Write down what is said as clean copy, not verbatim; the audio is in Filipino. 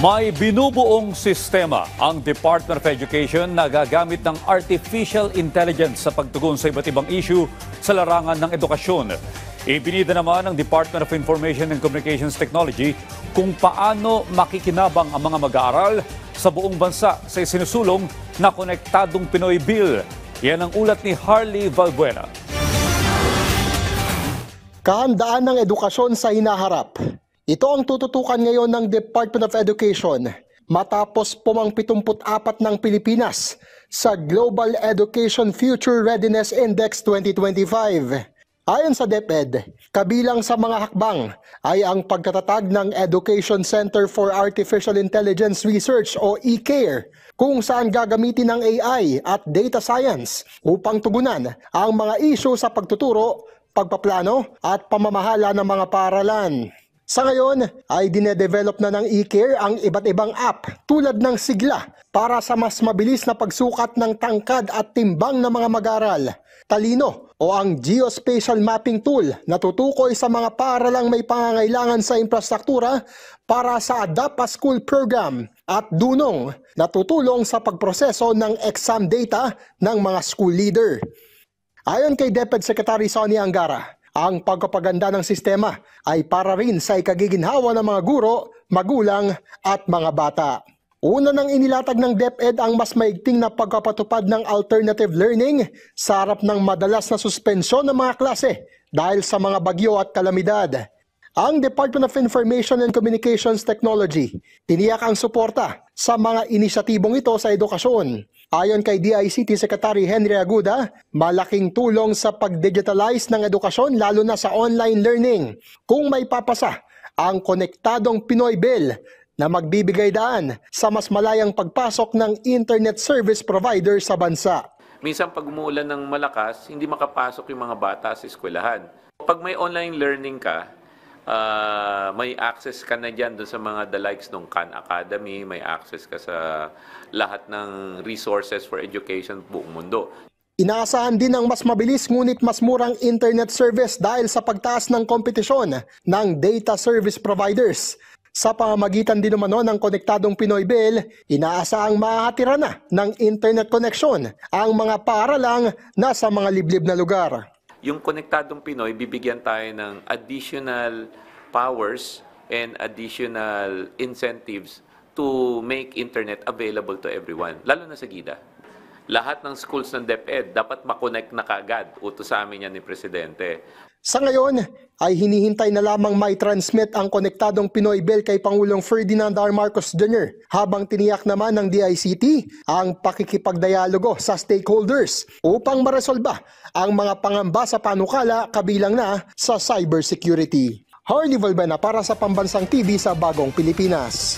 May binubuong sistema ang Department of Education na gagamit ng artificial intelligence sa pagtugon sa iba't ibang issue sa larangan ng edukasyon. Ibinida naman ng Department of Information and Communications Technology kung paano makikinabang ang mga mag-aaral sa buong bansa sa isinusulong na Konektadong Pinoy Bill. Yan ang ulat ni Harley Valbuena. Kahandaan ng edukasyon sa hinaharap. Ito ang tututukan ngayon ng Department of Education matapos pumang 74 ng Pilipinas sa Global Education Future Readiness Index 2025. Ayon sa DepEd, kabilang sa mga hakbang ay ang pagtatatag ng Education Center for Artificial Intelligence Research o ECARE kung saan gagamitin ng AI at data science upang tugunan ang mga isyu sa pagtuturo, pagpaplano at pamamahala ng mga paaralan. Sa ngayon ay dinedevelop na ng ECARE ang iba't ibang app tulad ng sigla para sa mas mabilis na pagsukat ng tangkad at timbang ng mga mag-aaral, talino o ang geospatial mapping tool na tutukoy sa mga paaralang may pangangailangan sa infrastruktura para sa Adapt a School program at dunong na tutulong sa pagproseso ng exam data ng mga school leader. Ayon kay DepEd Secretary Sonny Angara, ang pagpapaganda ng sistema ay para rin sa ikagiginhawa ng mga guro, magulang at mga bata. Una nang inilatag ng DepEd ang mas maigting na pagpapatupad ng alternative learning sa harap ng madalas na suspensyon ng mga klase dahil sa mga bagyo at kalamidad. Ang Department of Information and Communications Technology tiniyak ang suporta sa mga inisyatibong ito sa edukasyon. Ayon kay DICT Secretary Henry Aguda, malaking tulong sa pag-digitalize ng edukasyon lalo na sa online learning kung may papasa ang Konektadong Pinoy Bill na magbibigay daan sa mas malayang pagpasok ng internet service provider sa bansa. Minsan pag umuulan ng malakas, hindi makapasok yung mga bata sa eskwelahan. Pag may online learning ka, may access ka na dyan doon sa mga the likes ng Khan Academy, may access ka sa lahat ng resources for education buong mundo. Inaasahan din ang mas mabilis ngunit mas murang internet service dahil sa pagtaas ng kompetisyon ng data service providers. Sa pamamagitan din umano ng Konektadong Pinoy Bill, inaasahang mahahatira na ng internet connection ang mga paaralang nasa mga liblib na lugar. Yung Konektadong Pinoy, bibigyan tayo ng additional powers and additional incentives to make internet available to everyone, lalo na sa GIDA. Lahat ng schools ng DepEd dapat makonect na kaagad. Utos sa amin yan ni Presidente. Sa ngayon ay hinihintay na lamang may transmit ang Konektadong Pinoy Bill kay Pangulong Ferdinand R. Marcos Jr. habang tiniyak naman ng DICT ang pakikipagdialogo sa stakeholders upang maresolba ang mga pangamba sa panukala kabilang na sa cybersecurity. Harley Valbuena para sa Pambansang TV sa Bagong Pilipinas.